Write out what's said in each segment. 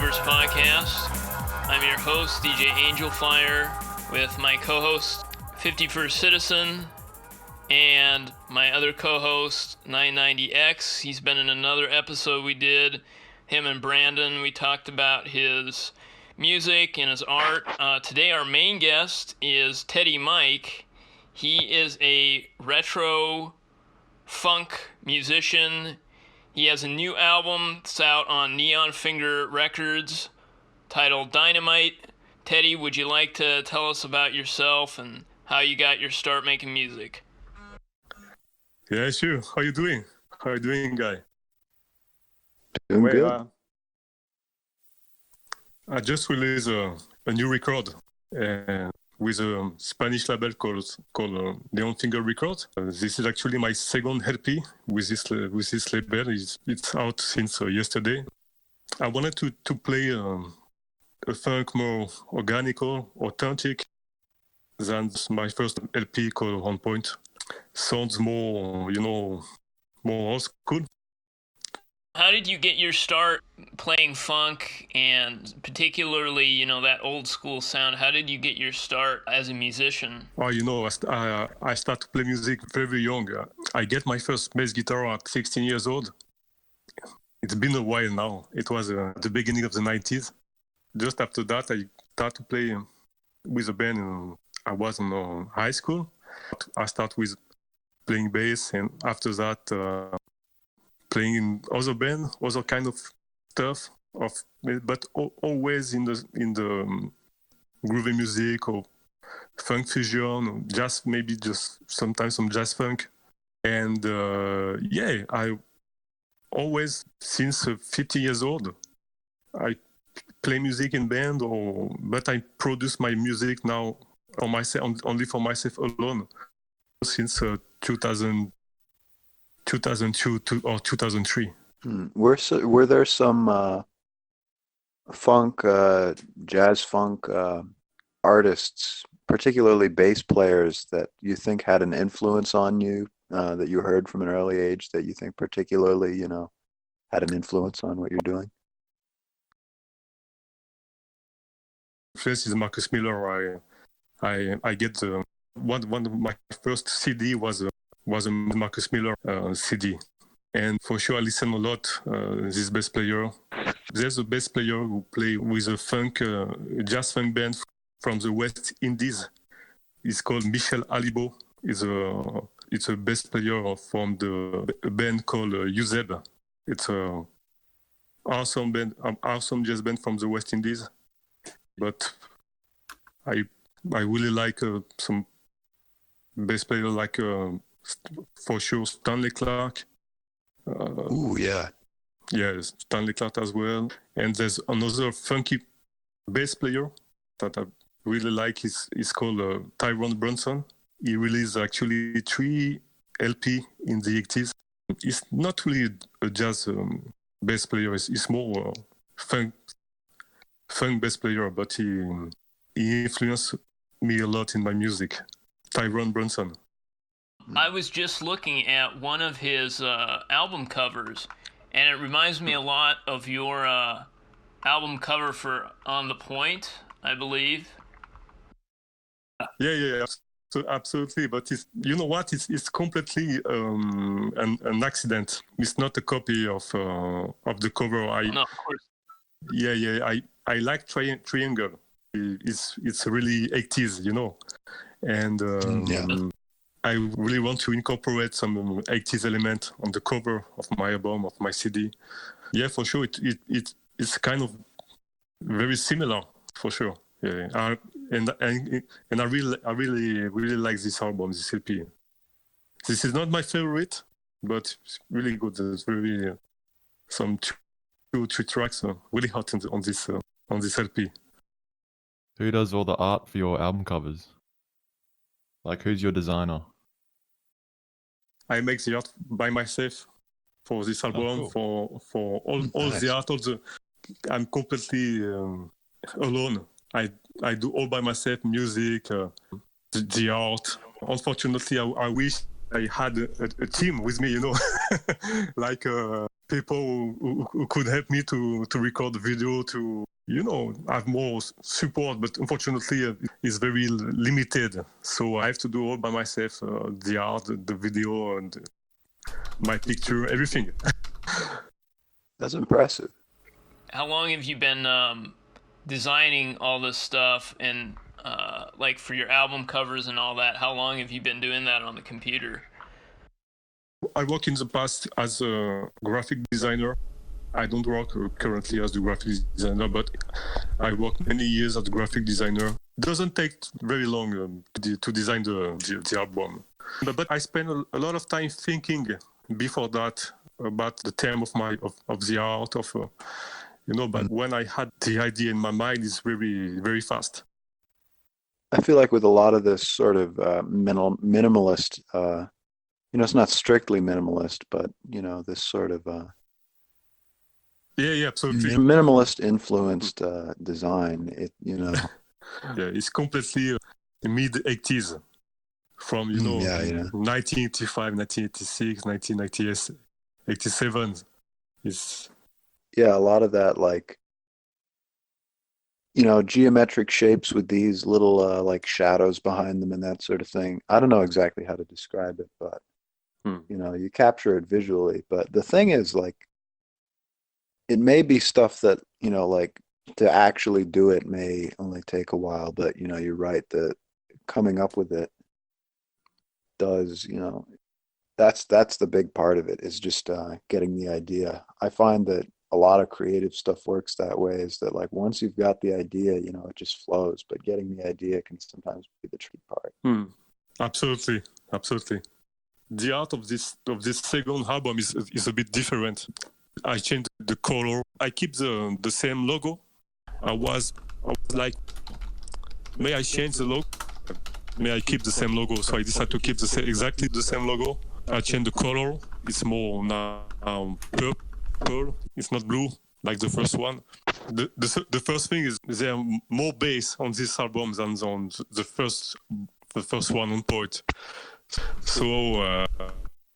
Universe podcast. I'm your host, DJ Angel Fire, with my co-host, 51st Citizen, and my other co-host, 990X. He's been in another episode we did, him and Brandon. We talked about his music and his art. Today our main guest is Teddy Mike. He is a retro funk musician. He has a new album that's out on Neon Finger Records titled Dynamite. Teddy, would you like to tell us about yourself and how you got your start making music? Yeah, sure. How you doing? How you doing, guy? Doing good. I just released a new record with a Spanish label called Neon Finger Records. This is actually my second LP with this label. It's out since yesterday. I wanted to play a funk more organical, authentic than my first LP called On Point. Sounds more, more old school. How did you get your start playing funk, and particularly, that old school sound? How did you get your start as a musician? Oh, I started to play music very young. I get my first bass guitar at 16 years old. It's been a while now. It was the beginning of the 90s. Just after that, I started to play with a band. I was in high school. I started with playing bass, and after that, playing in other band, other kind of stuff, but always in the groovy music or funk fusion, or jazz, maybe just sometimes some jazz funk. And I always, since 50 years old, I play music in band, but I produce my music now on myself, only for myself alone, since 2002 or 2003. Were there some funk, jazz funk artists, particularly bass players, that you think had an influence on you, that you heard from an early age, that you think particularly, had an influence on what you're doing? First is Marcus Miller. I get one of my first CD was a Marcus Miller CD, and for sure I listen a lot this bass player. There's a bass player who play with a jazz funk band from the West Indies. It's called Michel Alibo. It's a bass player from a band called Uzeb. It's a awesome band, awesome jazz band from the West Indies. But I really like some bass player like for sure Stanley Clarke. Yeah. Yeah, Stanley Clarke as well. And there's another funky bass player that I really like. He's called Tyrone Brunson. He released actually 3 LP in the 80s. He's not really a jazz bass player. He's more funk bass player, but he influenced me a lot in my music. Tyrone Brunson. I was just looking at one of his album covers, and it reminds me a lot of your album cover for On the Point, I believe. Yeah. So absolutely, but you know what? It's completely an accident. It's not a copy of the cover. No, of course. Yeah. I like Triangle. It's really 80s, and I really want to incorporate some 80s element on the cover of my album, of my CD. Yeah, for sure. It's kind of very similar, for sure. Yeah, and I really like this album, this LP. This is not my favorite, but it's really good. There's really some 2-3 tracks really hot on this LP. Who does all the art for your album covers? Like, who's your designer? I make the art by myself for this album, cool. for all the art. I'm completely alone. I do all by myself, music, the art. Unfortunately, I wish I had a team with me, like people who could help me to record the video, to have more support, but unfortunately it's very limited, so I have to do all by myself, the art, the video, and my picture, everything. That's impressive. How long have you been designing all this stuff, and like for your album covers and all that? How long have you been doing that on the computer? I work in the past as a graphic designer. I don't work currently as the graphic designer, but I worked many years as a graphic designer. It doesn't take very long to design the album. But I spent a lot of time thinking before that about the theme of the art, but when I had the idea in my mind, it's very, very fast. I feel like with a lot of this sort of minimalist, it's not strictly minimalist, but, this sort of Yeah, absolutely. minimalist influenced design, Yeah, it's completely mid-80s. From 1985, 1986, 1987. It's a lot of that, like, geometric shapes with these little like shadows behind them and that sort of thing. I don't know exactly how to describe it, but you capture it visually. But the thing is, like, it may be stuff that, like, to actually do it may only take a while, but you're right that coming up with it does, that's the big part of it, is just getting the idea. I find that a lot of creative stuff works that way, is that, like, once you've got the idea, it just flows, but getting the idea can sometimes be the tricky part. Absolutely. The art of this second album is a bit different. I changed the color. I keep the same logo. I was like, may I change the logo? May I keep the same logo? So I decided to keep exactly the same logo. I changed the color. It's more now purple. It's not blue like the first one. The first thing is there are more bass on this album than on the first one on Poet. So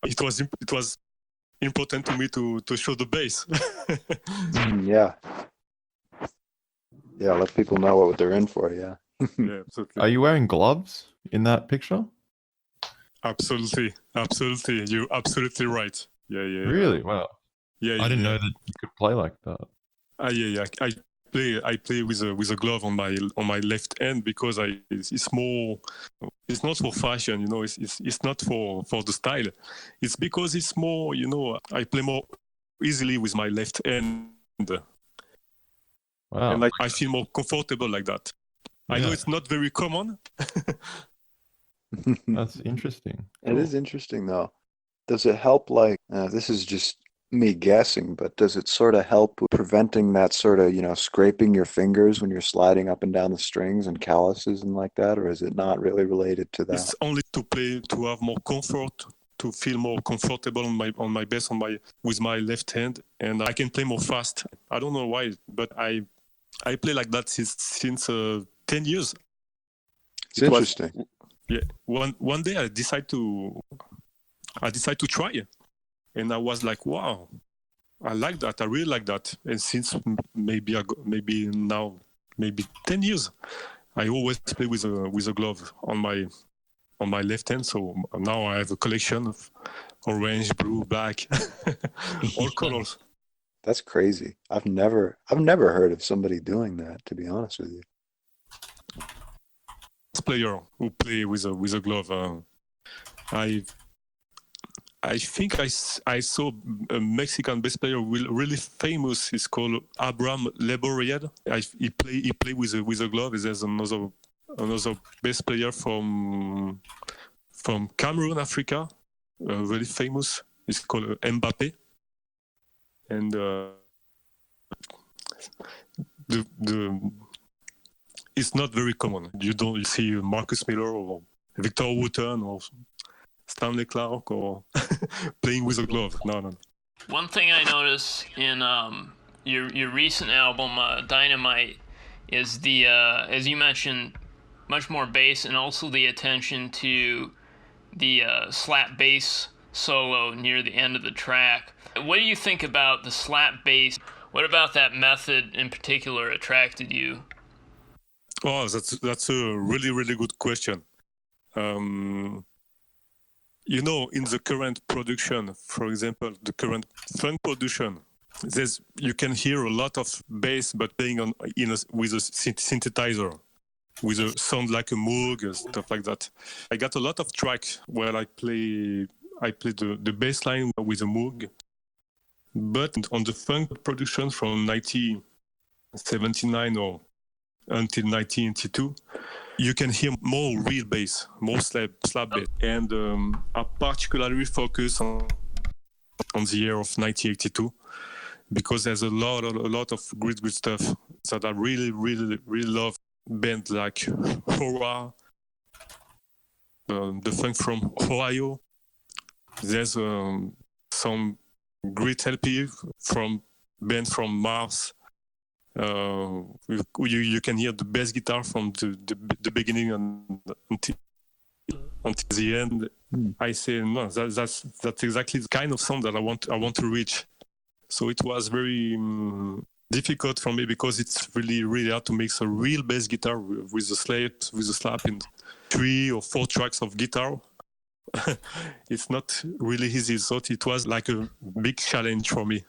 it was important to me to show the bass. Yeah, let people know what they're in for. Yeah. Yeah, absolutely. Are you wearing gloves in that picture? Absolutely. You're absolutely right. Yeah. Really? Wow. Yeah. I didn't know that you could play like that. Yeah. I play with a glove on my left hand because it's not for fashion, it's not for the style. It's because it's more, I play more easily with my left hand. Wow. And I feel more comfortable like that. Yeah. I know it's not very common. That's interesting. It is interesting, though. Does it help, like, this is just me guessing, but does it sort of help with preventing that sort of, scraping your fingers when you're sliding up and down the strings and calluses and like that, or is it not really related to that? It's only to play, to have more comfort, to feel more comfortable on my bass with my left hand, and I can play more fast. I don't know why, but I play like that since 10 years. It's interesting. Yeah. One day I decide to try it, and I was like, wow, I like that. I really like that. And since maybe 10 years, I always play with a glove on my left hand. So now I have a collection of orange, blue, black, all colors. That's crazy. I've never heard of somebody doing that, to be honest with you. Player who play with a glove. I think I saw a Mexican bass player really famous. He's called Abraham Leboriad. He play with a glove. There's another bass player from Cameroon, Africa, really famous. He's called Mbappe. And it's not very common. You see Marcus Miller or Victor Wooten or Stanley Clark or playing with a glove. No. One thing I noticed in your recent album, Dynamite, is the as you mentioned, much more bass, and also the attention to the slap bass solo near the end of the track. What do you think about the slap bass? What about that method in particular attracted you? Oh, that's a really, really good question. You know, in the current production, for example, the current funk production, you can hear a lot of bass, but playing with a synthesizer, with a sound like a Moog, stuff like that. I got a lot of tracks where I play the bass line with a Moog, but on the funk production from 1979 or until 1982, you can hear more real bass, more slap bass. And I particularly focus on the year of 1982 because there's a lot of great stuff that I really, really, really love. Bands like Horror, the funk from Ohio. There's some great LP from band from Mars. You can hear the bass guitar from the beginning until the end. I say no, that's exactly the kind of sound that I want to reach. So it was very difficult for me because it's really, really hard to mix a real bass guitar with a slap in 3 or 4 tracks of guitar. It's not really easy. So it was like a big challenge for me.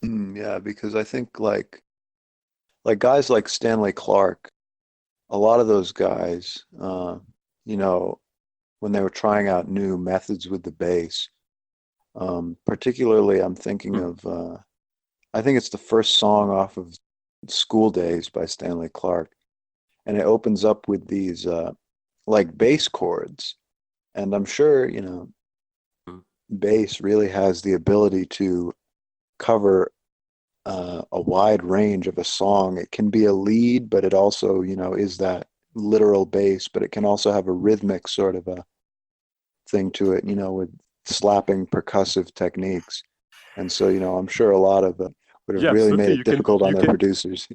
Yeah, because I think like guys like Stanley Clarke, a lot of those guys, you know, when they were trying out new methods with the bass, particularly I'm thinking of, I think it's the first song off of School Days by Stanley Clarke, and it opens up with these like bass chords, and I'm sure, you know, bass really has the ability to cover a wide range of a song. It can be a lead, but it also, you know, is that literal bass, but it can also have a rhythmic sort of a thing to it, you know, with slapping percussive techniques. And so, you know, I'm sure a lot of it would have really made it difficult on their producers.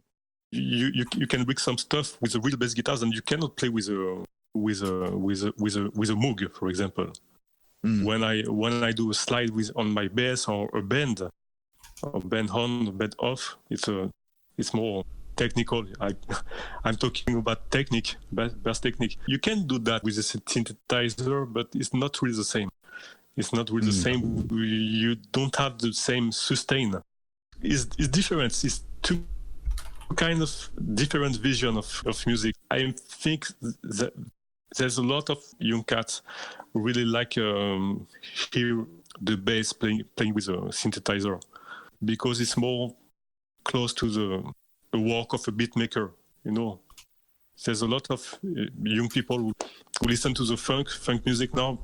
You can mix some stuff with the real bass guitars, and you cannot play with a Moog, for example. When I do a slide on my bass or a bend, or bend on, bend off, it's more technical. I'm talking about technique, bass technique. You can do that with a synthesizer, but it's not really the same. It's not really the same. You don't have the same sustain. It's different. It's two kind of different vision of music. I think that there's a lot of young cats who really like hear the bass playing with a synthesizer because it's more close to the work of a beat maker. You know, there's a lot of young people who listen to the funk music now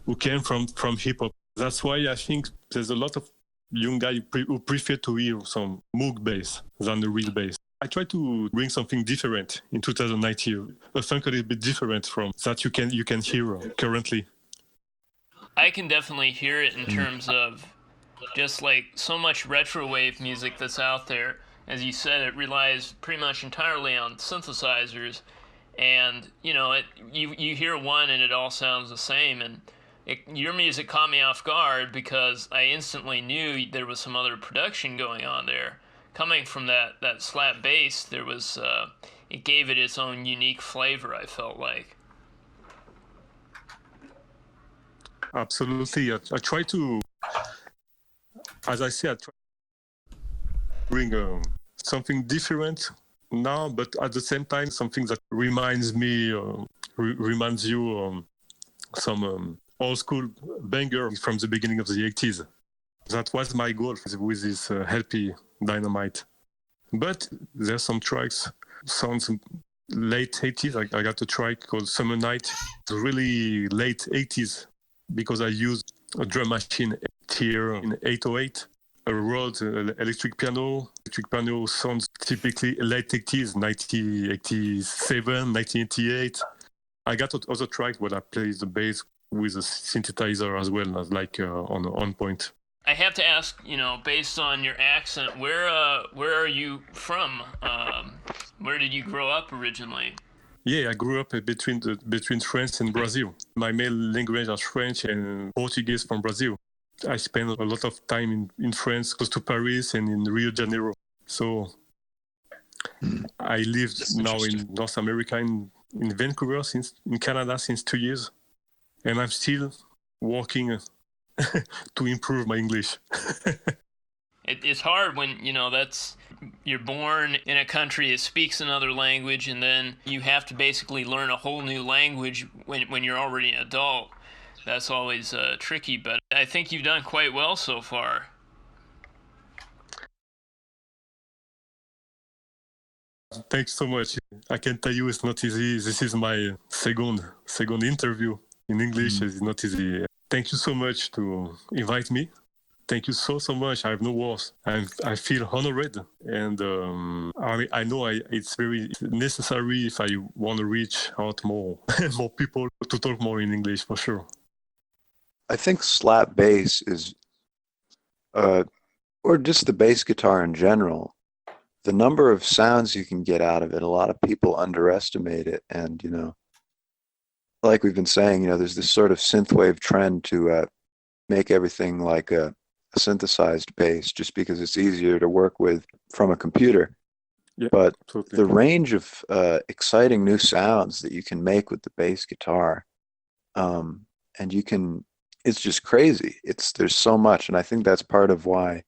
who came from hip hop. That's why I think there's a lot of young guys who prefer to hear some Moog bass than the real bass. I try to bring something different in 2019, a funk a little bit different from that you can hear currently. I can definitely hear it in terms of just like so much retro wave music that's out there. As you said, it relies pretty much entirely on synthesizers, and you know, you hear one and it all sounds the same. And your music caught me off guard because I instantly knew there was some other production going on there. Coming from that slap bass, there was it gave it its own unique flavor, I felt like. Absolutely. I try to, as I said, I try to bring something different now, but at the same time, something that reminds me, reminds you some old school banger from the beginning of the 80s. That was my goal with this LP Dynamite. But there's some tracks, sounds late 80s. I got a track called Summer Night, really late 80s, because I used a drum machine here in 808. A Rhodes electric piano. Electric piano sounds typically late 80s, 1987, 1988. I got other tracks where I play the bass with a synthesizer as well, as like on point. I have to ask, you know, based on your accent, where are you from? Where did you grow up originally? Yeah, I grew up between France and Brazil. My main language is French and Portuguese from Brazil. I spent a lot of time in France, close to Paris and in Rio de Janeiro. So I lived now in North America, in Vancouver, in Canada since 2 years. And I'm still working to improve my English. It's hard when, you're born in a country that speaks another language, and then you have to basically learn a whole new language when you're already an adult. That's always tricky, but I think you've done quite well so far. Thanks so much. I can tell you it's not easy. This is my second interview in English. It's not easy. Thank you so much to invite me. Thank you so much. I have no words. I feel honored, and I know it's very necessary if I want to reach out more people to talk more in English, for sure. I think slap bass is, or just the bass guitar in general, the number of sounds you can get out of it, a lot of people underestimate it. And, like we've been saying, there's this sort of synthwave trend to make everything like a synthesized bass just because it's easier to work with from a computer. Yeah, but totally. The range of exciting new sounds that you can make with the bass guitar, and it's just crazy. There's so much, and I think that's part of why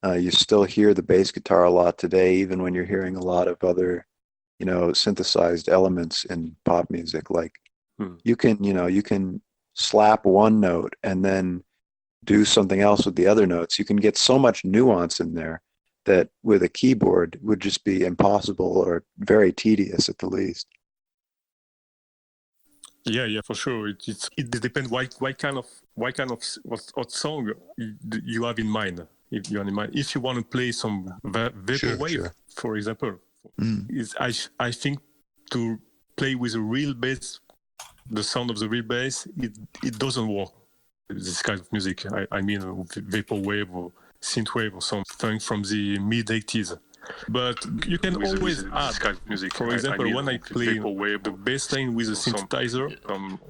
you still hear the bass guitar a lot today, even when you're hearing a lot of other, synthesized elements in pop music. Like you can slap one note and then do something else with the other notes. You can get so much nuance in there that with a keyboard would just be impossible or very tedious at the least. Yeah, for sure. It depends what kind of song you have in mind. If you want to play some vaporwave, for example, I think to play with a real bass, the sound of the real bass, it doesn't work. This kind of music, I mean, vaporwave or synthwave or something from the mid-80s. But you can always add kind of music. For example, when I play the bass line with a synthesizer,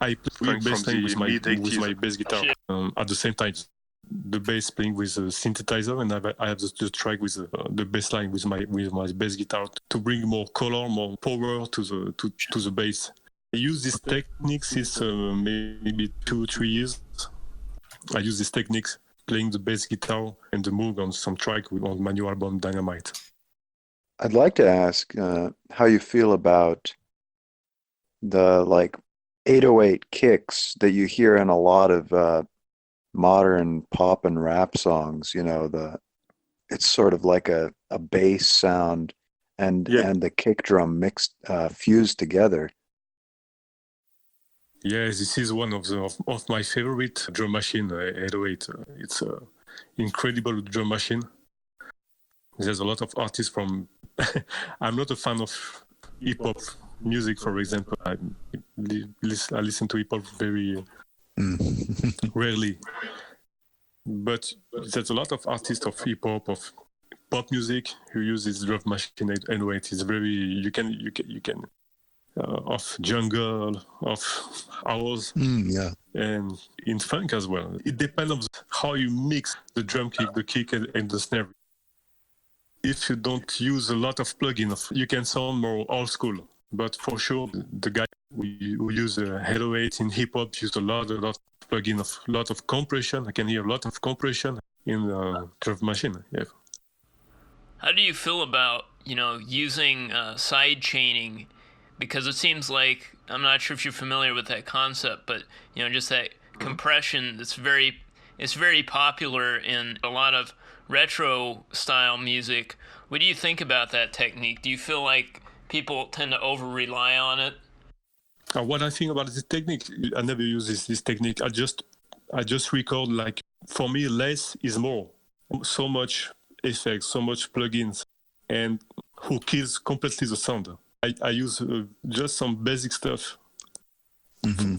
I play bass line with my bass guitar at the same time. The bass playing with a synthesizer, and I have the track with the bass line with my bass guitar to bring more color, more power to the bass. I use these techniques since maybe 2-3 years. I use these techniques playing the bass guitar and the Moog on some track on my new album Dynamite. I'd like to ask how you feel about the 808 kicks that you hear in a lot of modern pop and rap songs. It's sort of like a bass sound and the kick drum mixed fused together. Yeah, this is one of my favorite drum machine, 808. It's an incredible drum machine. There's a lot of artists from... I'm not a fan of hip-hop music, for example. I listen to hip-hop very rarely. But there's a lot of artists of hip-hop, of pop music, who use this drum machine 808. It's very... You can of jungle, of house, and in funk as well. It depends on how you mix the drum kick, the kick, and the snare. If you don't use a lot of plugins, you can sound more old school. But for sure, the guy who use 808 in hip hop use a lot of plugins, a lot of compression. I can hear a lot of compression in the drum machine. Yeah. How do you feel about using side chaining? Because it seems like, I'm not sure if you're familiar with that concept, but just that compression, it's very popular in a lot of retro style music. What do you think about that technique? Do you feel like people tend to over rely on it? What I think about this technique, I never use this technique. I just record, for me, less is more. So much effects, so much plugins, and who kills completely the sound. I use just some basic stuff.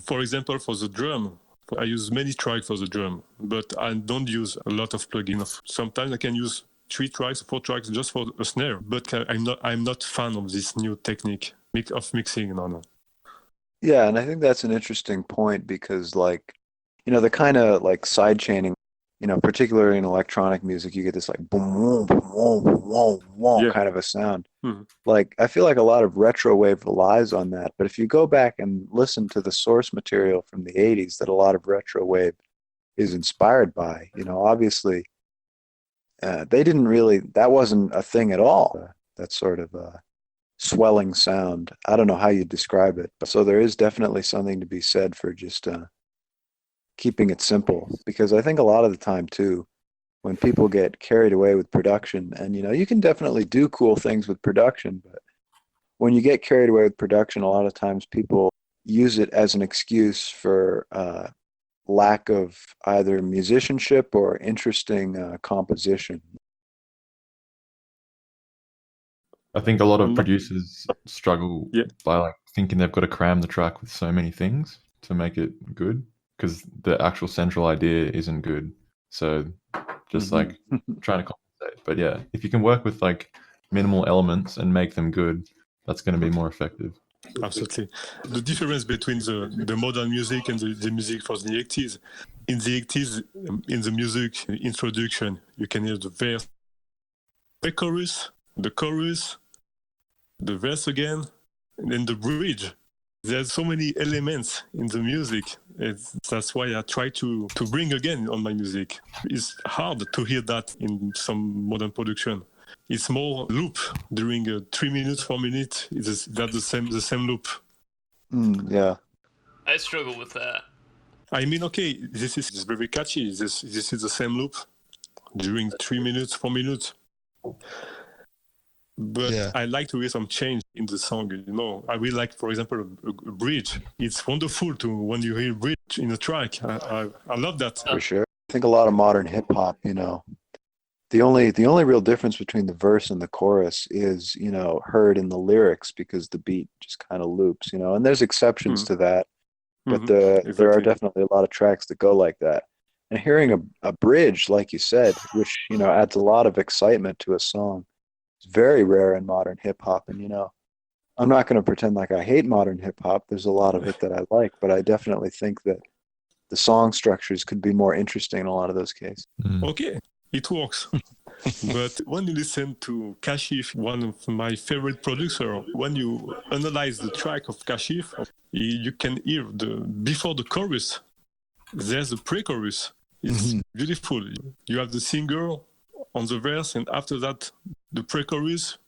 For example, for the drum, I use many tracks for the drum, but I don't use a lot of plugins. Sometimes I can use 3 tracks, 4 tracks just for a snare, but I'm not fan of this new technique. mixing. No. Yeah, and I think that's an interesting point because, like, the kind of like side chaining, particularly in electronic music, you get this like boom, boom, boom, boom, boom, boom Yeah. kind of a sound. Mhm. Like, I feel like a lot of retro wave relies on that, but if you go back and listen to the source material from the 80s that a lot of retro wave is inspired by, obviously, they didn't really, that wasn't a thing at all, that sort of swelling sound. I don't know how you describe it. So there is definitely something to be said for just keeping it simple, because I think a lot of the time too, when people get carried away with production, and you can definitely do cool things with production, but when you get carried away with production, a lot of times people use it as an excuse for lack of either musicianship or interesting composition. I think a lot of No. producers struggle Yeah. by like thinking they've got to cram the track with so many things to make it good, because the actual central idea isn't good. So just like trying to compensate. But yeah, if you can work with like minimal elements and make them good, that's going to be more effective. Absolutely. The difference between the modern music and the music for the 80s. In the 80s, in the music introduction, you can hear the verse, the chorus, the verse again, and then the bridge. There's so many elements in the music. That's why I try to bring again on my music. It's hard to hear that in some modern production. It's more loop during 3 minutes, 4 minutes. That's the same loop. Yeah. I struggle with that. I mean, okay, this is very catchy. This is the same loop during 3 minutes, 4 minutes. But Yeah. I like to hear some change in the song. I really like, for example, a bridge. It's wonderful when you hear bridge in a track. I love that. For sure. I think a lot of modern hip hop, the only real difference between the verse and the chorus is, heard in the lyrics, because the beat just kind of loops, and there's exceptions to that, but there are Exactly. definitely a lot of tracks that go like that. And hearing a bridge, like you said, which, adds a lot of excitement to a song, is very rare in modern hip hop. And, I'm not going to pretend like I hate modern hip hop. There's a lot of it that I like, but I definitely think that the song structures could be more interesting in a lot of those cases. Okay, it works. But when you listen to Kashif, one of my favorite producers, when you analyze the track of Kashif, you can hear before the chorus, there's a pre-chorus. It's beautiful. You have the singer on the verse, and after that, the pre-chorus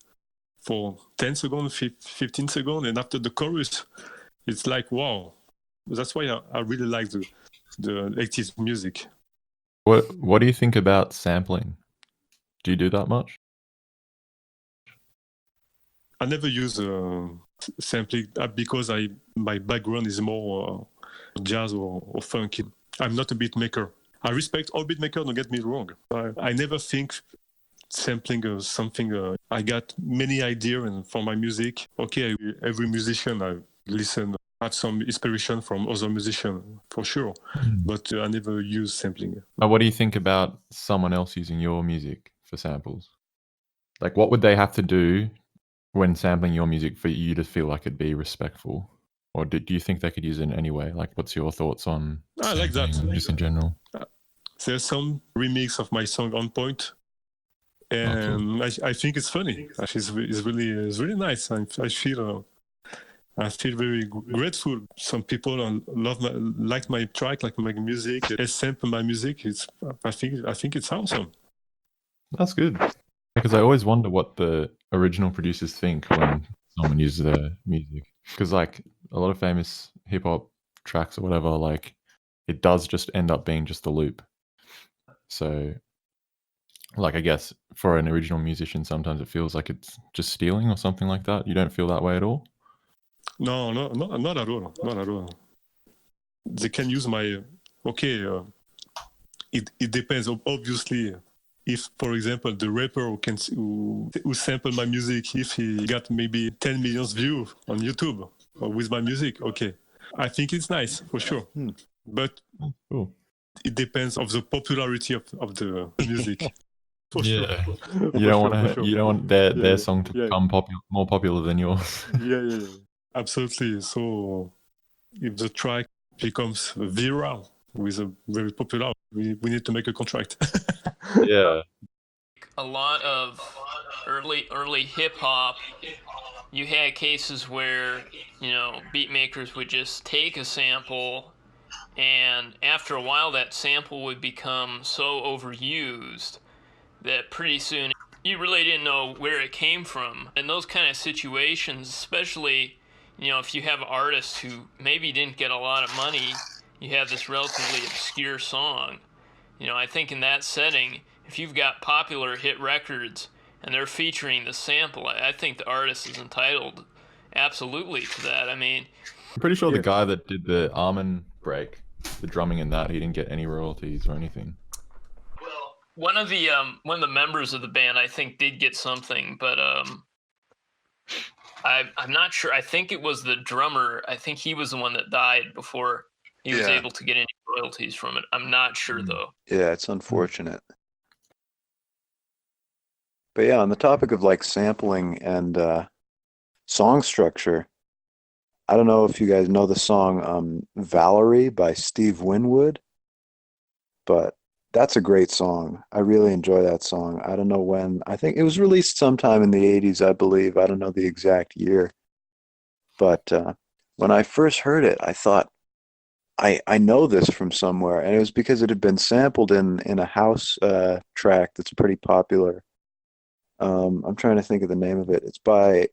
for 10 seconds, 15 seconds, and after the chorus, it's like, wow. That's why I really like the 80s music. What do you think about sampling? Do you do that much? I never use sampling because my background is more jazz or funk. I'm not a beat maker. I respect all beat makers, don't get me wrong. I never think sampling something. I got many ideas for my music. Okay, every musician I listen have some inspiration from other musicians for sure, but I never use sampling. What do you think about someone else using your music for samples? Like, what would they have to do when sampling your music for you to feel like it'd be respectful? Or do you think they could use it in any way? Like, what's your thoughts on I like that. just in general? There's some remix of my song On Point, and I think it's funny. It's really nice. I feel very grateful. Some people like my track, like my music. They sample my music. I think it's awesome. That's good. Because I always wonder what the original producers think when someone uses their music. Because like a lot of famous hip hop tracks or whatever, like it does just end up being just a loop. So like I guess for an original musician, sometimes it feels like it's just stealing or something like that. You don't feel that way at all? No, not at all. Not at all. They can use my it depends. Obviously, if, for example, the rapper who sampled my music, if he got maybe 10 million views on YouTube with my music, okay, I think it's nice for sure. But Cool. it depends of the popularity of the music. For Yeah. sure. You don't For want sure. you don't want their song to yeah. become more popular than yours. Yeah. Absolutely. So if the track becomes viral with a very popular, we need to make a contract. Yeah. A lot of early hip hop, you had cases where, beat makers would just take a sample, and after a while that sample would become so overused that pretty soon you really didn't know where it came from. In those kind of situations, especially, if you have artists who maybe didn't get a lot of money, you have this relatively obscure song. I think in that setting, if you've got popular hit records and they're featuring the sample, I think the artist is entitled absolutely to that. I mean, I'm pretty sure Yeah. the guy that did the Armin break, the drumming in that, he didn't get any royalties or anything. one of the members of the band, I think, did get something, but I'm not sure. I think it was the drummer. I think he was the one that died before he was Yeah. able to get any royalties from it. I'm not sure though. Yeah, it's unfortunate. But yeah, on the topic of like sampling and song structure, I don't know if you guys know the song Valerie by Steve Winwood, but that's a great song. I really enjoy that song. I don't know when. I think it was released sometime in the 80s, I believe. I don't know the exact year. But when I first heard it, I thought, I know this from somewhere. And it was because it had been sampled in a house track that's pretty popular. I'm trying to think of the name of it. It's by a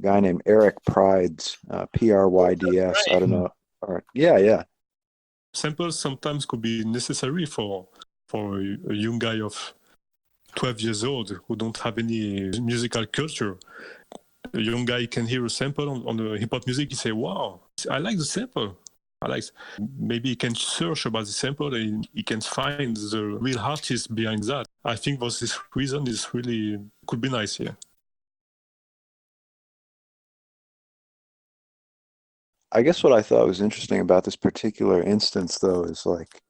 guy named Eric Pryds, Pryds. I don't know. Or, yeah. Samples sometimes could be necessary for a young guy of 12 years old who don't have any musical culture. A young guy can hear a sample on the hip hop music. He say, "Wow, I like the sample. I like." Maybe he can search about the sample and he can find the real artist behind that. I think for this reason, it's really could be nice here. I guess what I thought was interesting about this particular instance, though, is like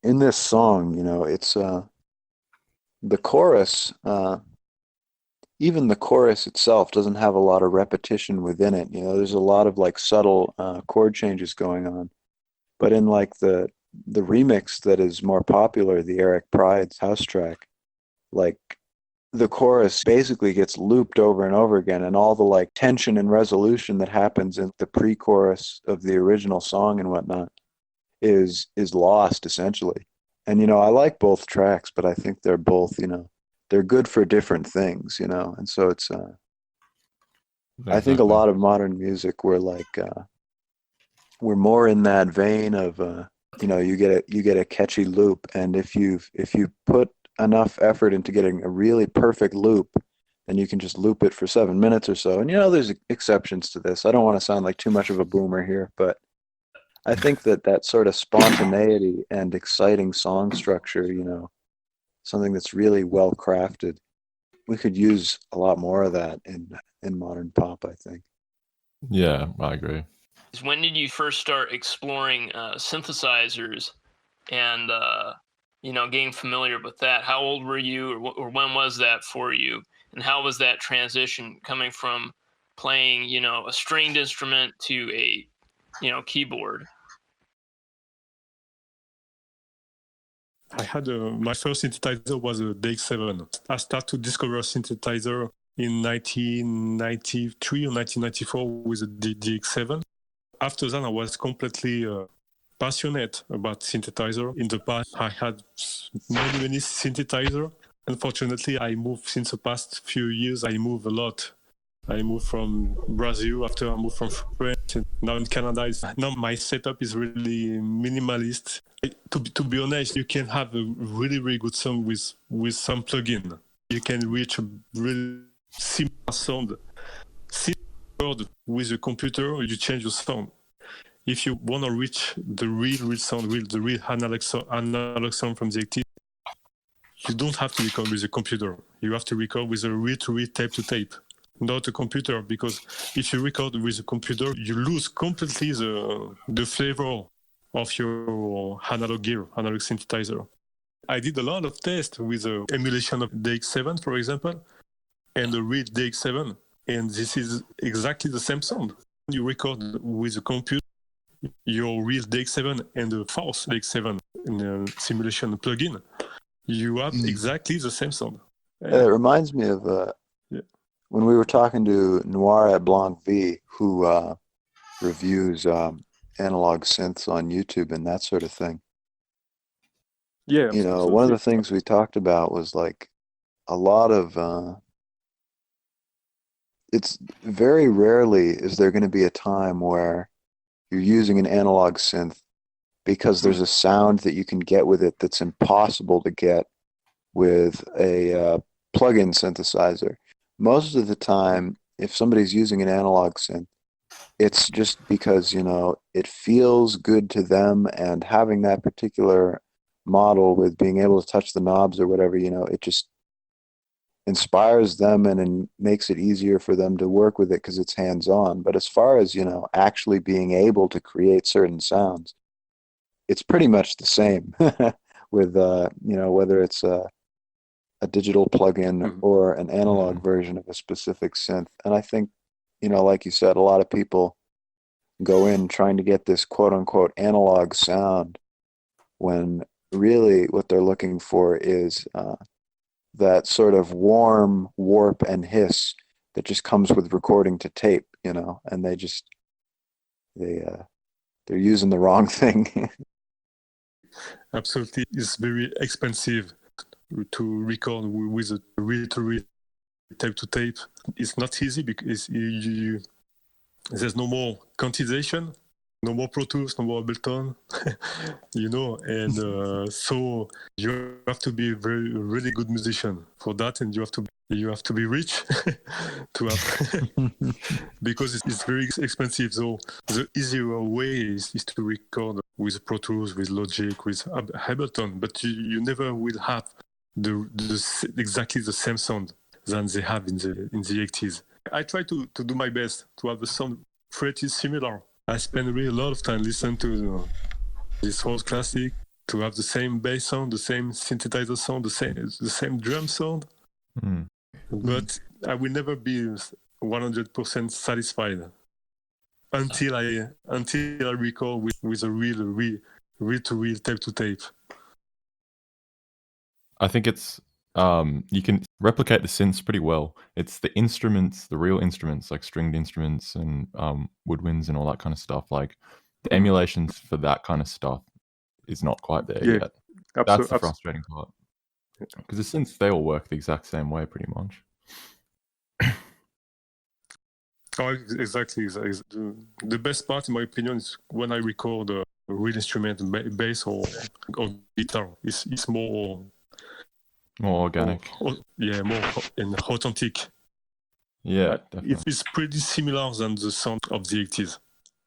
in this song, it's the chorus. Even the chorus itself doesn't have a lot of repetition within it. There's a lot of like subtle chord changes going on. But in like the remix that is more popular, the Eric Pryds house track, like the chorus basically gets looped over and over again, and all the like tension and resolution that happens in the pre-chorus of the original song and whatnot is lost essentially. And I like both tracks, but I think they're both, they're good for different things, and so it's I think a lot of modern music we're like we're more in that vein of you get a catchy loop, and if you put enough effort into getting a really perfect loop, then you can just loop it for 7 minutes or so. And there's exceptions to this. I don't want to sound like too much of a boomer here, but I think that sort of spontaneity and exciting song structure, something that's really well crafted, we could use a lot more of that in modern pop, I think. Yeah, I agree. When did you first start exploring synthesizers and getting familiar with that? How old were you, or when was that for you? And how was that transition coming from playing, a stringed instrument to a, keyboard? I had my first synthesizer was a DX7. I started to discover synthesizer in 1993 or 1994 with a DX7. After that, I was completely passionate about synthesizer. In the past, I had many synthesizer. Unfortunately, I moved since the past few years. I moved a lot. I moved from Brazil, after I moved from France, and now in Canada. Now my setup is really minimalist. To be honest, you can have a really good song with some plugin. You can reach a really similar sound. With a computer, you change your sound. If you want to reach the real sound, the real analog sound from the active, you don't have to record with a computer. You have to record with a reel-to-reel, tape-to-tape, not a computer. Because if you record with a computer, you lose completely the flavor of your analog gear, analog synthesizer. I did a lot of tests with the emulation of DX7, for example, and the real DX7, and this is exactly the same sound. You record with the computer your real DX7 and the false DX7 in a simulation plugin. You have exactly the same sound. It reminds me of when we were talking to Noir at Blanc V, who reviews analog synths on YouTube and that sort of thing. Yeah, you know, one of the things we talked about was like a lot of it's very rarely is there going to be a time where you're using an analog synth because there's a sound that you can get with it that's impossible to get with a plug-in synthesizer. Most of the time, if somebody's using an analog synth, it's just because, you know, it feels good to them, and having that particular model with being able to touch the knobs or whatever, you know, it just inspires them and makes it easier for them to work with it because it's hands-on. But as far as, you know, actually being able to create certain sounds, it's pretty much the same with, you know, whether it's a digital plugin or an analog version of a specific synth. And I think, you know, like you said, a lot of people go in trying to get this quote-unquote analog sound when really what they're looking for is that sort of warm warp and hiss that just comes with recording to tape, you know, and they're using the wrong thing. Absolutely. It's very expensive to record with a reel-to-reel, tape-to-tape. It's not easy because there's no more quantization, no more Pro Tools, no more Ableton, you know, and so you have to be a really good musician for that, and you have to be rich to have because it's very expensive. So the easier way is to record with Pro Tools, with Logic, with Ableton, but you never will have exactly the same sound than they have in the 80s. I try to do my best to have the sound pretty similar. I spend really a lot of time listening to this old classic, to have the same bass sound, the same synthesizer sound, the same drum sound. But I will never be 100% satisfied until I record with a reel-to-reel, tape-to-tape. I think it's you can replicate the synths pretty well. It's the instruments, the real instruments, like stringed instruments and woodwinds and all that kind of stuff. Like the emulations for that kind of stuff is not quite there yet. That's the frustrating part. Because the synths, they all work the exact same way, pretty much. Oh, exactly. The best part, in my opinion, is when I record a real instrument, bass or guitar. It's more organic. More and authentic. Yeah, definitely. It's pretty similar than the sound of the 80s.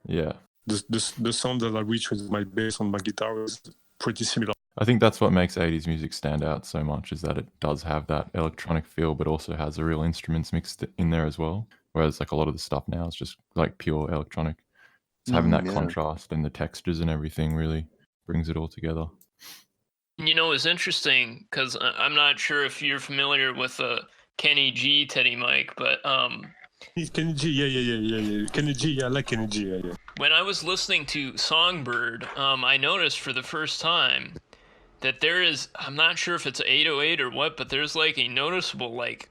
Yeah. The sound that I reach with my bass on my guitar is pretty similar. I think that's what makes 80s music stand out so much, is that it does have that electronic feel, but also has the real instruments mixed in there as well. Whereas like a lot of the stuff now is just like pure electronic. It's having that contrast, and the textures and everything really brings it all together. You know, it's interesting because I'm not sure if you're familiar with Kenny G, Teddy Mike, but Kenny G, yeah. Kenny G, I like Kenny G, yeah. When I was listening to Songbird, I noticed for the first time that there is, I'm not sure if it's 808 or what, but there's like a noticeable like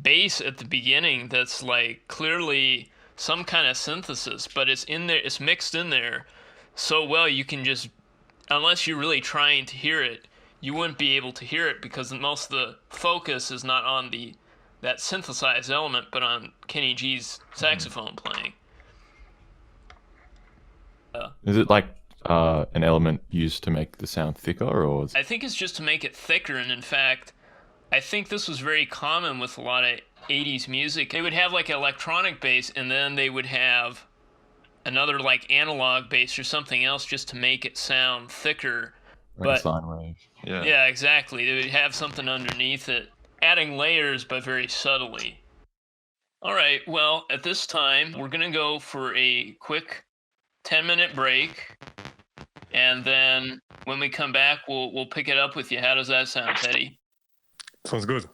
bass at the beginning that's like clearly some kind of synthesis, but it's in there, it's mixed in there so well you can just, unless you're really trying to hear it, you wouldn't be able to hear it because most of the focus is not on that synthesized element, but on Kenny G's saxophone playing. Is it like an element used to make the sound thicker, or? I think it's just to make it thicker, and in fact, I think this was very common with a lot of 80s music. They would have like electronic bass, and then they would have another like analog bass or something else just to make it sound thicker. Like a sine wave. Yeah, exactly. They would have something underneath it, adding layers but very subtly. All right, well, at this time, we're going to go for a quick 10-minute break, and then when we come back, we'll pick it up with you. How does that sound, Teddy? Sounds good.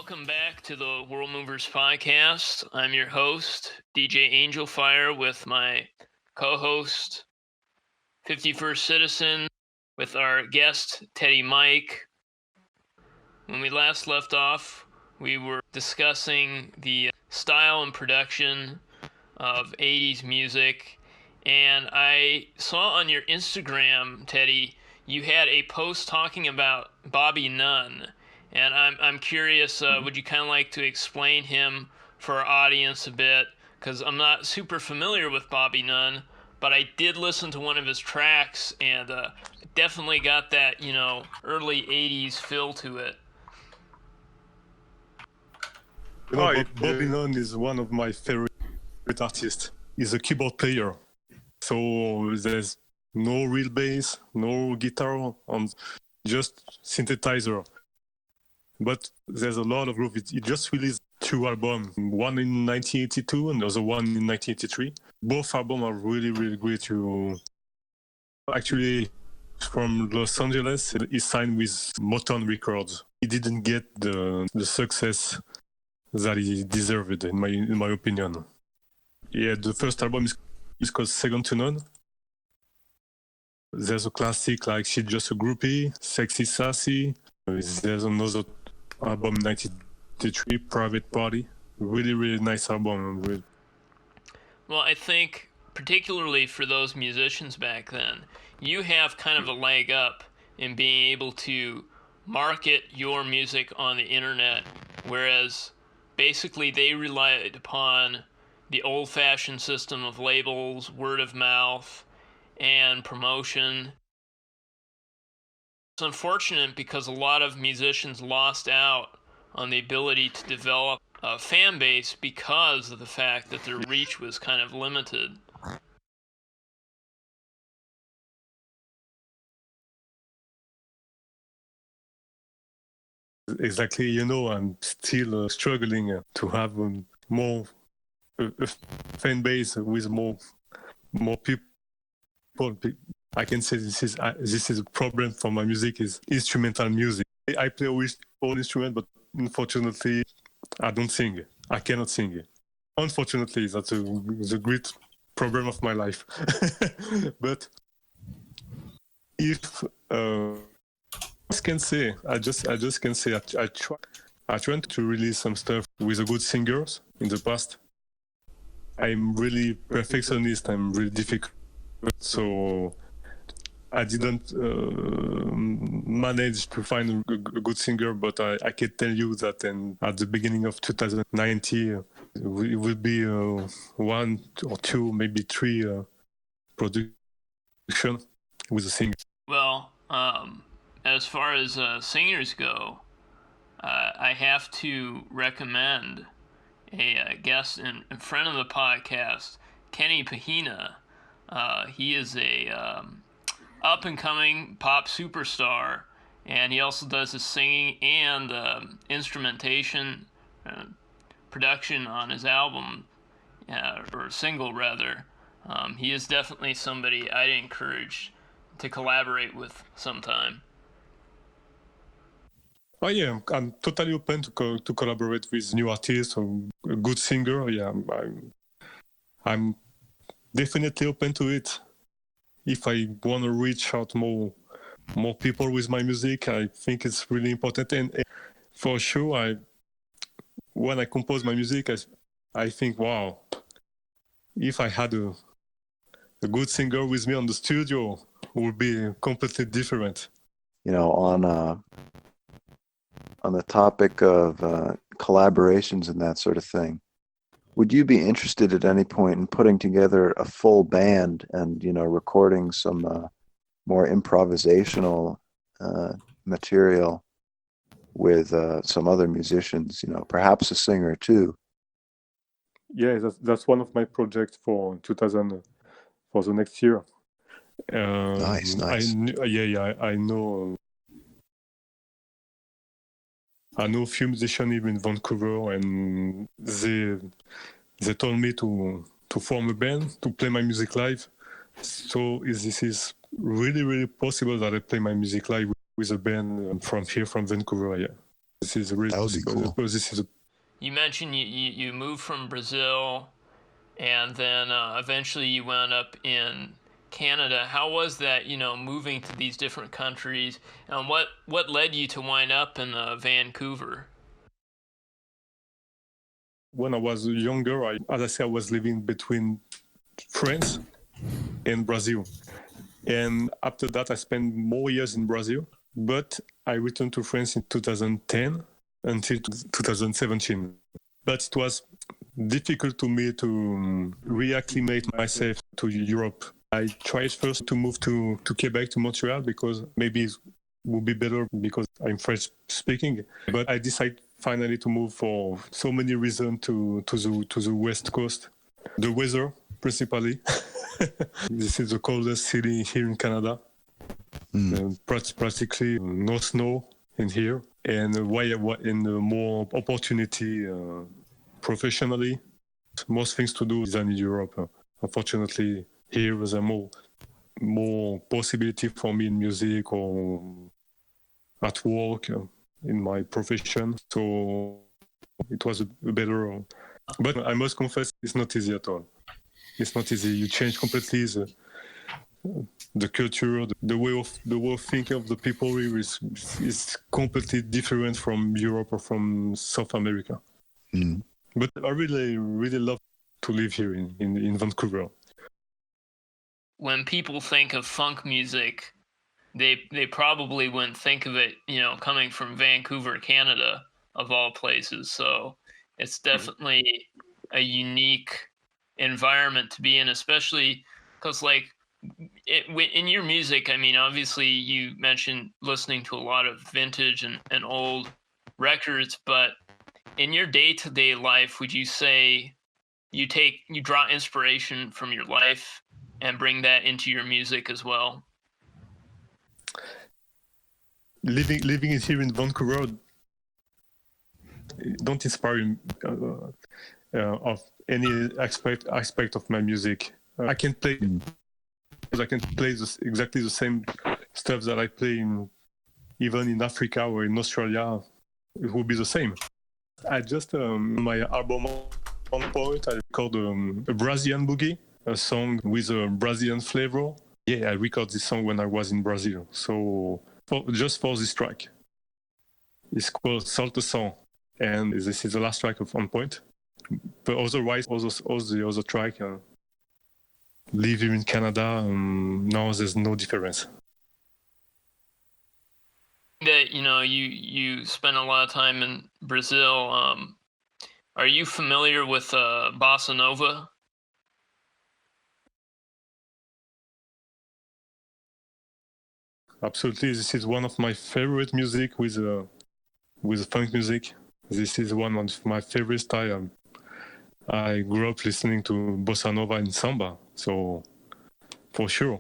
Welcome back to the World Movers Podcast. I'm your host, DJ Angel Fire, with my co-host, 51st Citizen, with our guest, Teddy Mike. When we last left off, we were discussing the style and production of 80s music, and I saw on your Instagram, Teddy, you had a post talking about Bobby Nunn, and I'm curious, would you kind of like to explain him for our audience a bit? Because I'm not super familiar with Bobby Nunn, but I did listen to one of his tracks, and definitely got that, early 80s feel to it. Bobby Nunn is one of my favorite artists. He's a keyboard player. So there's no real bass, no guitar, just synthesizer. But there's a lot of groove. He just released 2 albums, one in 1982 and the other one in 1983. Both albums are really, really great. Actually, from Los Angeles, he signed with Motown Records. He didn't get the success that he deserved, in my opinion. Yeah, the first album is called Second to None. There's a classic like She's Just a Groupie, Sexy Sassy. There's another album, 1983, Private Party. Really, really nice album. Well, I think particularly for those musicians back then, you have kind of a leg up in being able to market your music on the internet, whereas basically they relied upon the old-fashioned system of labels, word of mouth, and promotion. It's unfortunate because a lot of musicians lost out on the ability to develop a fan base because of the fact that their reach was kind of limited. Exactly, I'm still struggling to have more a fan base with more people. I can say this is a problem for my music, is instrumental music. I play with all instruments, but unfortunately, I don't sing. I cannot sing. Unfortunately, that's the great problem of my life. But if I just can say I tried to release some stuff with a good singers in the past. I'm really perfectionist. I'm really difficult, so I didn't manage to find a good singer. But I can tell you that at the beginning of 2019, it will be 1 or 2, maybe 3 production with a singer. Well, as far as singers go, I have to recommend a guest and friend of the podcast, Kenny Pahina. He is a up-and-coming pop superstar, and he also does his singing and instrumentation production on his album, or single rather. He is definitely somebody I'd encourage to collaborate with sometime. Oh yeah, I'm totally open to collaborate with new artists or a good singer. Yeah, I'm definitely open to it. If I want to reach out more people with my music, I think it's really important. And for sure, when I compose my music, I think, wow, if I had a good singer with me on the studio, it would be completely different. On the topic of collaborations and that sort of thing, would you be interested at any point in putting together a full band and recording some more improvisational material with some other musicians, perhaps a singer too? Yeah, that's one of my projects for 2000 for the next year. Nice. I know a few musicians here in Vancouver, and they told me to form a band, to play my music live. So this is really, really possible that I play my music live with a band from Vancouver. Yeah, This is really That would be cool. This is You mentioned you moved from Brazil, and then eventually you wound up in Canada. How was that, moving to these different countries, and what led you to wind up in Vancouver? when I was younger. As I said, I was living between France and Brazil, and after that, I spent more years in Brazil. But I returned to France in 2010 until 2017. But it was difficult to me to reacclimate myself to Europe. I tried first to move to Quebec, to Montreal, because maybe it would be better because I'm French speaking. But I decided finally to move for so many reasons to the West Coast. The weather, principally. This is the coldest city here in Canada. Practically no snow in here, and more opportunity professionally. Most things to do than in Europe. Unfortunately, here there's more possibility for me in music or at work in my profession. So it was a better. But I must confess, it's not easy at all. It's not easy. You change completely the culture, the way of thinking of the people is completely different from Europe or from South America. But I really, really love to live here in Vancouver. When people think of funk music, they probably wouldn't think of it, coming from Vancouver, Canada, of all places. So it's definitely a unique environment to be in, especially because, in your music, I mean, obviously you mentioned listening to a lot of vintage and old records, but in your day-to-day life, would you say you draw inspiration from your life and bring that into your music as well? Living here in Vancouver don't inspire me of any aspect of my music. I can play exactly the same stuff that I play even in Africa or in Australia. It will be the same. I just my album on point. I recorded a Brazilian boogie, a song with a Brazilian flavor. Yeah, I recorded this song when I was in Brazil. So just for this track, it's called Salto Song, and this is the last track of On Point. But otherwise, all the other track. Live here in Canada, now there's no difference. That you spent a lot of time in Brazil. Are you familiar with bossa nova? Absolutely, this is one of my favorite music with funk music. This is one of my favorite style. I grew up listening to bossa nova and samba, so for sure.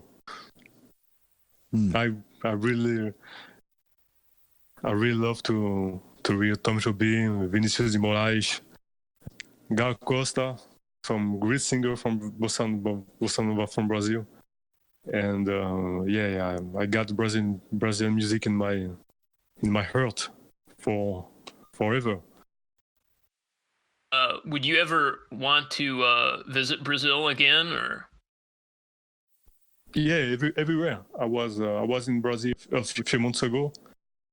I really love to read Tom Jobim, Vinicius de Moraes, Gal Costa, some great singer from bossa nova from Brazil, and I got Brazilian music in my heart for forever. Would you ever want to visit Brazil again, or? Yeah, everywhere. I was in Brazil a few months ago.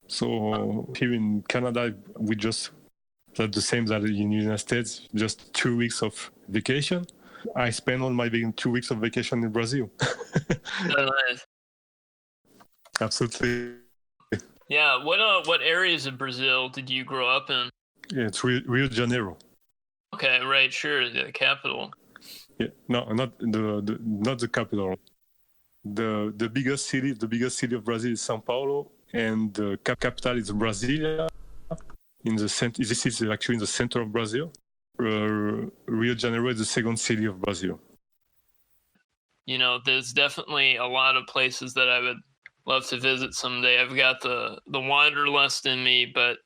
So here in Canada, we just that's the same that in the United States. Just 2 weeks of vacation. I spent all my 2 weeks of vacation in Brazil. Oh, nice. Absolutely. Yeah. What areas of Brazil did you grow up in? Yeah, it's Rio de Janeiro. Okay, right, sure, the capital. Yeah, no, not the capital. The biggest city of Brazil is São Paulo, and the capital is Brasilia. In the center, this is actually in the center of Brazil. Rio de Janeiro is the second city of Brazil. There's definitely a lot of places that I would love to visit someday. I've got the wanderlust in me, but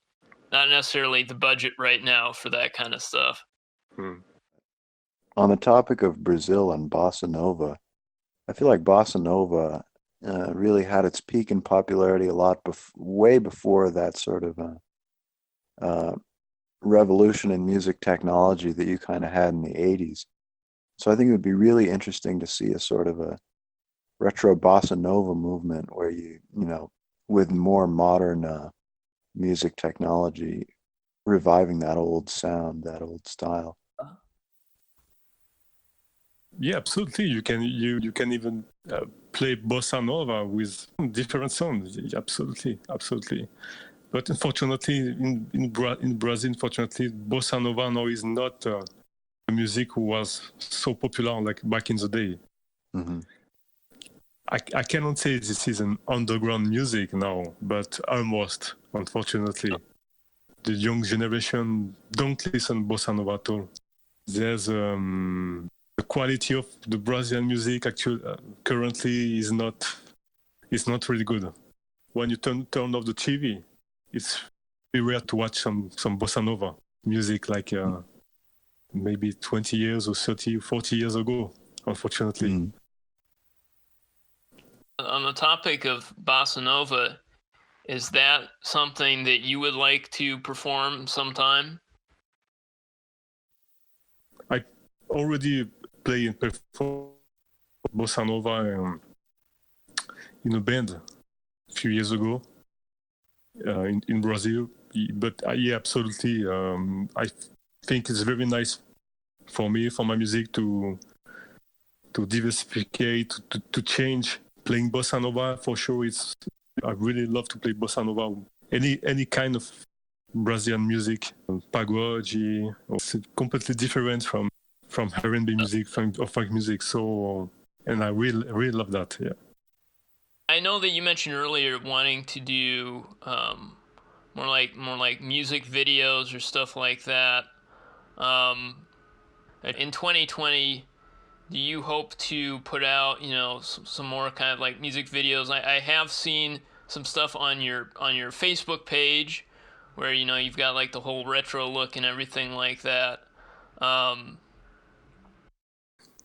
not necessarily the budget right now for that kind of stuff. On the topic of Brazil and bossa nova, I feel like bossa nova really had its peak in popularity a lot way before that sort of uh, revolution in music technology that you kind of had in the 80s. So I think it would be really interesting to see a sort of a retro bossa nova movement where with more modern music technology, reviving that old sound, that old style. Yeah, absolutely. You can even play bossa nova with different sounds. Absolutely, absolutely. But unfortunately, in Brazil, unfortunately, bossa nova now is not the music who was so popular like back in the day. Mm-hmm. I cannot say this is an underground music now, but almost, unfortunately. The young generation don't listen bossa nova at all. There's the quality of the Brazilian music actually currently is not really good. When you turn off the TV, it's very rare to watch some bossa nova music like maybe 20 years or 30, 40 years ago, unfortunately. Mm-hmm. On the topic of bossa nova, is that something that you would like to perform sometime? I already play and perform bossa nova in a band a few years ago in Brazil. But yeah, absolutely. I think it's very nice for me, for my music, to diversify, to change. Playing bossa nova, for sure, I really love to play bossa nova. Any kind of Brazilian music, pagode, it's completely different from R&B music, or funk music. So, and I really love that. Yeah. I know that you mentioned earlier wanting to do more like music videos or stuff like that. In 2020, do you hope to put out some more kind of like music videos? I have seen some stuff on your Facebook page where you've got like the whole retro look and everything like that.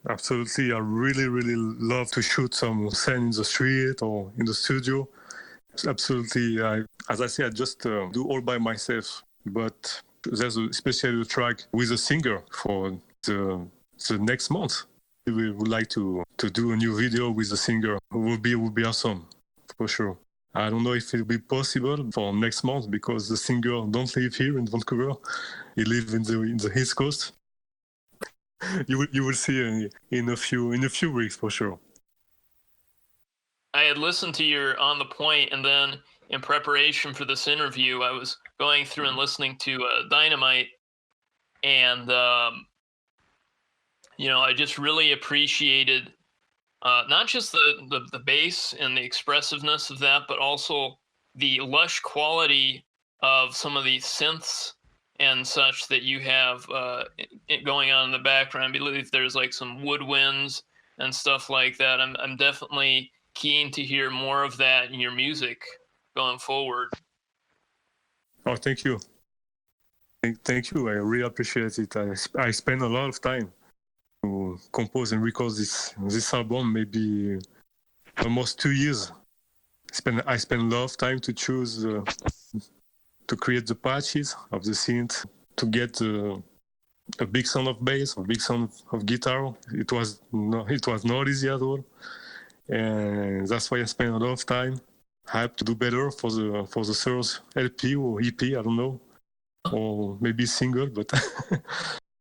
Absolutely. I really love to shoot some scene in the street or in the studio. Absolutely. As I say, I just do all by myself. But there's a special track with a singer for the next month. We would like to do a new video with a singer. It would be awesome, for sure. I don't know if it'll be possible for next month because the singer don't live here in Vancouver. He lives in the East Coast. You will see in a few weeks for sure. I had listened to your On the Point, and then in preparation for this interview, I was going through and listening to Dynamite, and I just really appreciated not just the bass and the expressiveness of that, but also the lush quality of some of these synths and such that you have going on in the background. I believe there's like some woodwinds and stuff like that. I'm definitely keen to hear more of that in your music going forward. Oh, thank you. Thank you. I really appreciate it. I spend a lot of time to compose and record this album, maybe almost 2 years. I spent a lot of time to choose, to create the patches of the synth, to get a big sound of bass, a big sound of guitar. It was not easy at all, and that's why I spent a lot of time. I have to do better for the third LP or EP. I don't know, or maybe single, but.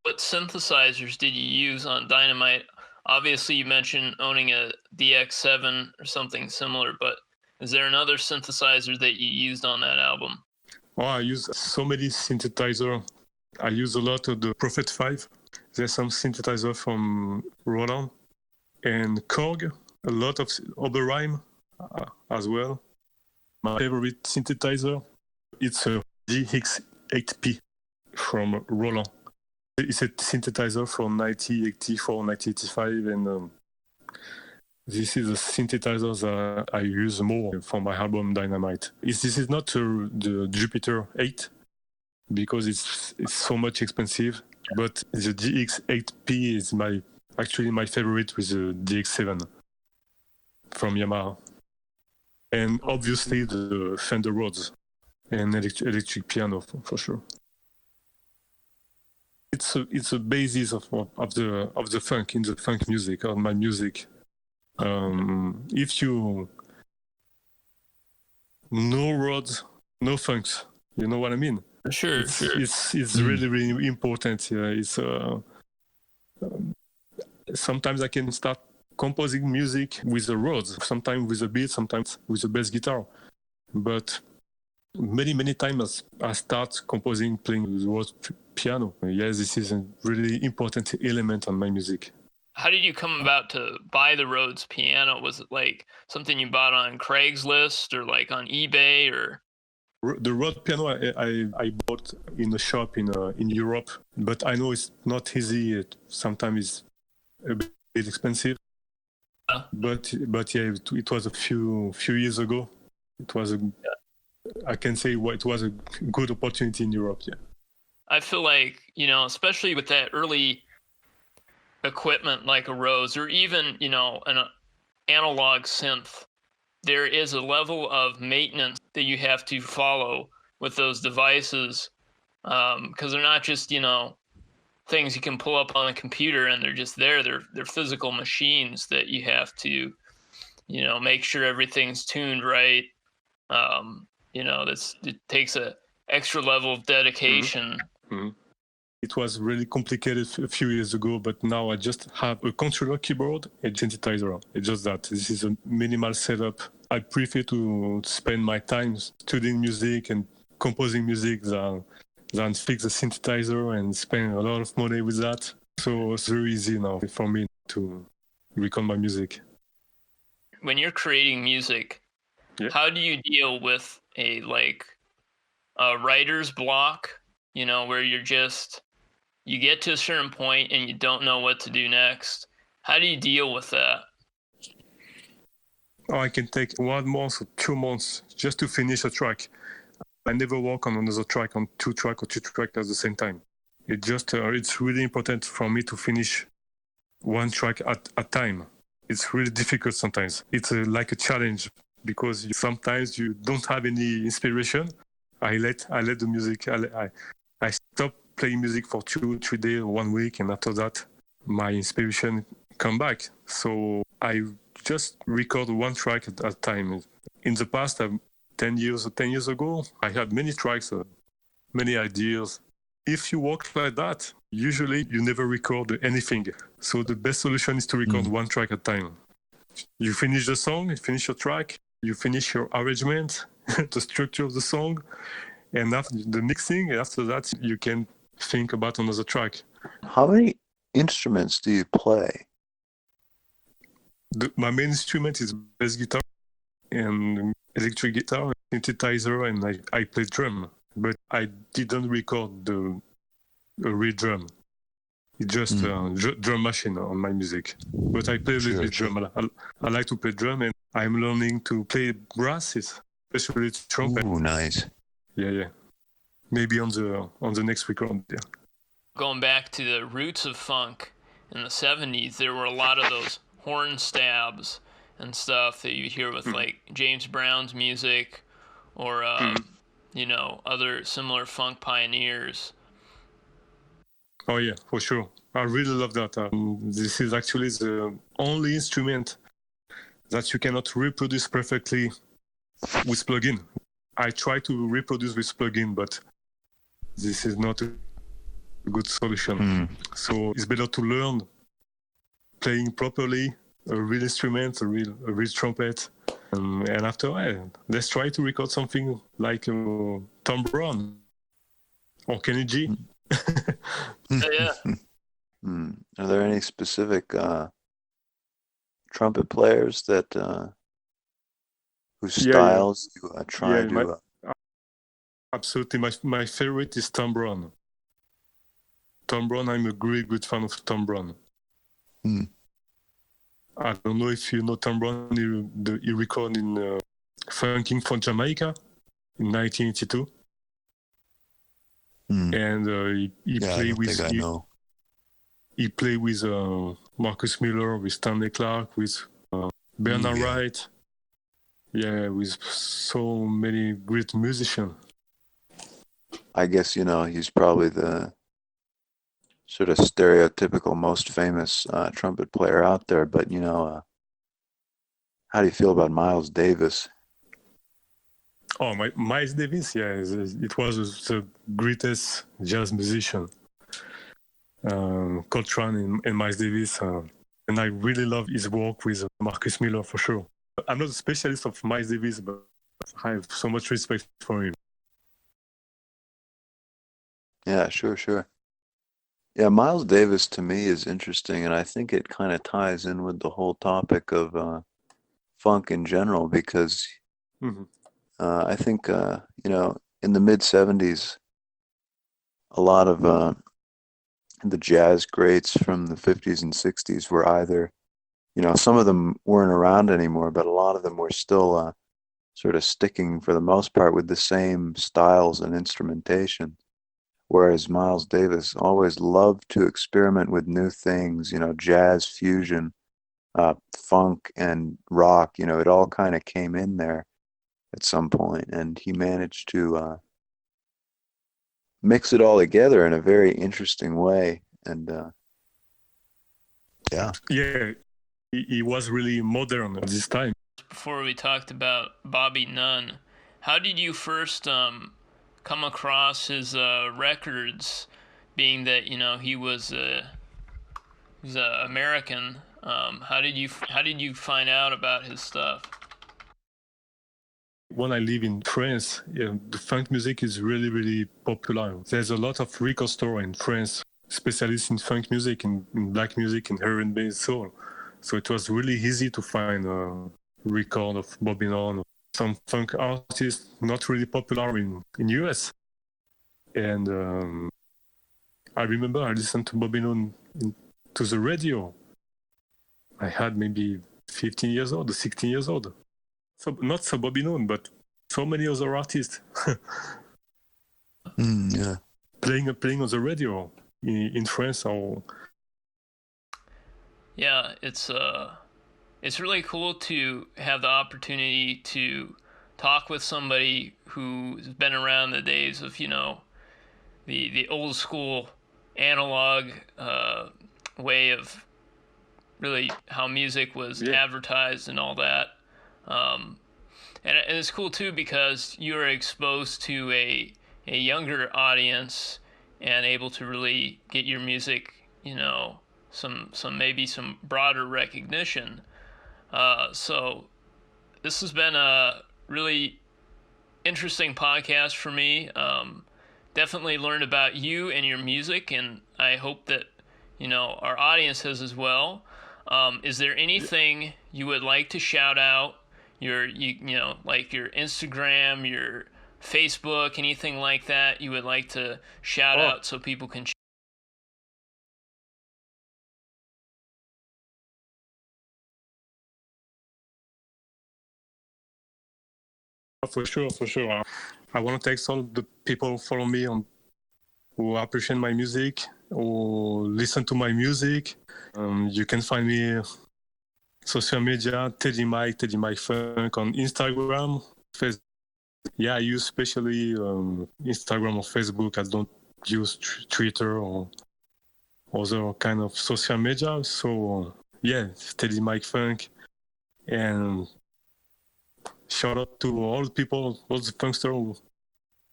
What synthesizers did you use on Dynamite? Obviously, you mentioned owning a DX7 or something similar, but is there another synthesizer that you used on that album? Oh, I use so many synthesizers. I use a lot of the Prophet 5. There's some synthesizer from Roland and Korg, a lot of Oberheim as well. My favorite synthesizer, it's a GX8P from Roland. It's a synthesizer from 1984, 1985, and this is a synthesizer that I use more for my album Dynamite. This is not the Jupiter 8 because it's so much expensive, but the GX8P is actually my favorite with the DX7 from Yamaha. And obviously the Fender Rhodes. and electric piano for sure. It's a basis of the funk in the funk music or my music. If you no roads, no funks, you know what I mean? Sure. It's really important. It's sometimes I can start composing music with the roads, sometimes with a beat, sometimes with a bass guitar, but many times I start composing playing with road piano. Yes, this is a really important element on my music. How did you come about to buy the Rhodes piano? Was it like something you bought on Craigslist or like on eBay or? The road piano I bought in a shop in Europe, but I know it's not easy. Sometimes it's a bit expensive. But yeah, it was a few years ago. It was I can say it was a good opportunity in Europe. Yeah. I feel like, especially with that early equipment like a Rhodes or even, an analog synth, there is a level of maintenance that you have to follow with those devices, because they're not just, things you can pull up on a computer and they're just there. They're physical machines that you have to, make sure everything's tuned right. It takes a extra level of dedication. Mm-hmm. It was really complicated a few years ago, but now I just have a controller keyboard and synthesizer. It's just that. This is a minimal setup. I prefer to spend my time studying music and composing music than fix the synthesizer and spend a lot of money with that. So it's very easy now for me to record my music. When you're creating music, how do you deal with a writer's block, where you get to a certain point and you don't know what to do next? How do you deal with that? I can take 1 month or 2 months just to finish a track. I never work on another track on 2 tracks or 3 tracks at the same time. It's really important for me to finish 1 track at a time. It's really difficult sometimes. It's like a challenge because sometimes you don't have any inspiration. I let the music. I stop playing music for 2-3 days, 1 week, and after that, my inspiration come back. So I just record 1 track at a time. In the past, 10 years ago, I had many tracks, many ideas. If you work like that, usually you never record anything. So the best solution is to record 1 track at a time. You finish the song, you finish your track, you finish your arrangement, the structure of the song, and after the mixing, after that, you can think about another track. How many instruments do you play? My main instrument is bass guitar and electric guitar, synthesizer, and I play drum. But I didn't record a real drum. It's just a drum machine on my music. But I play a little bit drum. I like to play drum, and I'm learning to play brasses, especially trumpet. Ooh, nice. Yeah. Maybe on the next record. Yeah. Going back to the roots of funk in the 70s, there were a lot of those horn stabs and stuff that you hear with like James Brown's music or other similar funk pioneers. Oh yeah, for sure. I really love that. This is actually the only instrument that you cannot reproduce perfectly with plugin. I try to reproduce with plugin, but this is not a good solution. So it's better to learn playing properly a real instrument, a real trumpet, and after let's try to record something like Tom Brown or Kenny G. Yeah. Are there any specific trumpet players that whose styles you try to? Absolutely, my favorite is Tom Brown. Tom Brown, I'm a really good fan of Tom Brown. I don't know if you know Tom Brown. He recorded in Funking for Jamaica in 1982. And he played with. He played with Marcus Miller, with Stanley Clarke, with Bernard Wright. Yeah, with so many great musicians. I guess, he's probably the sort of stereotypical most famous trumpet player out there. But, how do you feel about Miles Davis? Oh, Miles Davis, yeah, it was the greatest jazz musician. Coltrane and Miles Davis, and I really love his work with Marcus Miller for sure. I'm not a specialist of Miles Davis, but I have so much respect for him. Yeah, sure. Yeah, Miles Davis to me is interesting, and I think it kind of ties in with the whole topic of funk in general because Mm-hmm. I think, in the mid 70s, a lot of the jazz greats from the 50s and 60s were either, some of them weren't around anymore, but a lot of them were still sort of sticking for the most part with the same styles and instrumentation. Whereas Miles Davis always loved to experiment with new things, jazz fusion, funk and rock, it all kind of came in there at some point, and he managed to mix it all together in a very interesting way. And yeah. Yeah, he was really modern at this time. Before we talked about Bobby Nunn, how did you first come across his records, being that he was American? How did you find out about his stuff? When I live in France, the funk music is really, really popular. There's a lot of record store in France, specialists in funk music, in black music, in R&B, soul. So it was really easy to find a record of Bobby Nunn, some funk artists not really popular in US. And I remember I listened to Bobby Nunn to the radio. I had maybe 15 years old, 16 years old. So not so Bobby Nunn, but so many other artists Yeah. playing on the radio in France. Or Yeah, it's really cool to have the opportunity to talk with somebody who's been around the days of the old school analog way of really how music was advertised and all that. And it's cool too because you are exposed to a younger audience and able to really get your music, some maybe some broader recognition. So this has been a really interesting podcast for me. Definitely learned about you and your music, and I hope that our audience has as well. Is there anything you would like to shout out? Like your Instagram, your Facebook, anything like that you would like to shout out so people can. for sure. I want to thank all the people who follow me who appreciate my music, who listen to my music. You can find me social media, Teddy Mike Funk on Instagram, Facebook. Yeah, I use especially Instagram or Facebook. I don't use Twitter or other kind of social media. So yeah, Teddy Mike Funk. And shout out to all the people, all the funksters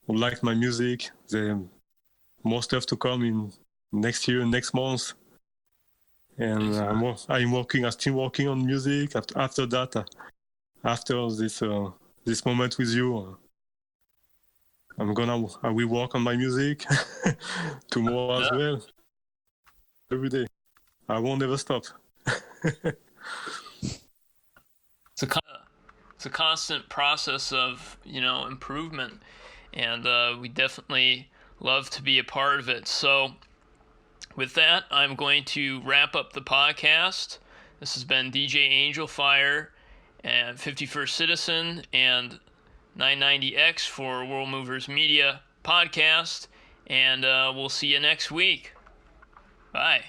who like my music. They more stuff to come in next year, next month. And I'm still working on music. After that, after this moment with you, I will work on my music tomorrow as well. Every day, I won't ever stop. It's a constant process of improvement, and we definitely love to be a part of it. So with that, I'm going to wrap up the podcast. This has been DJ Angel Fire and 51st Citizen and 990X for World Movers Media podcast, and we'll see you next week. Bye.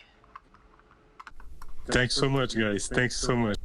Thanks so much, guys. Thanks so much.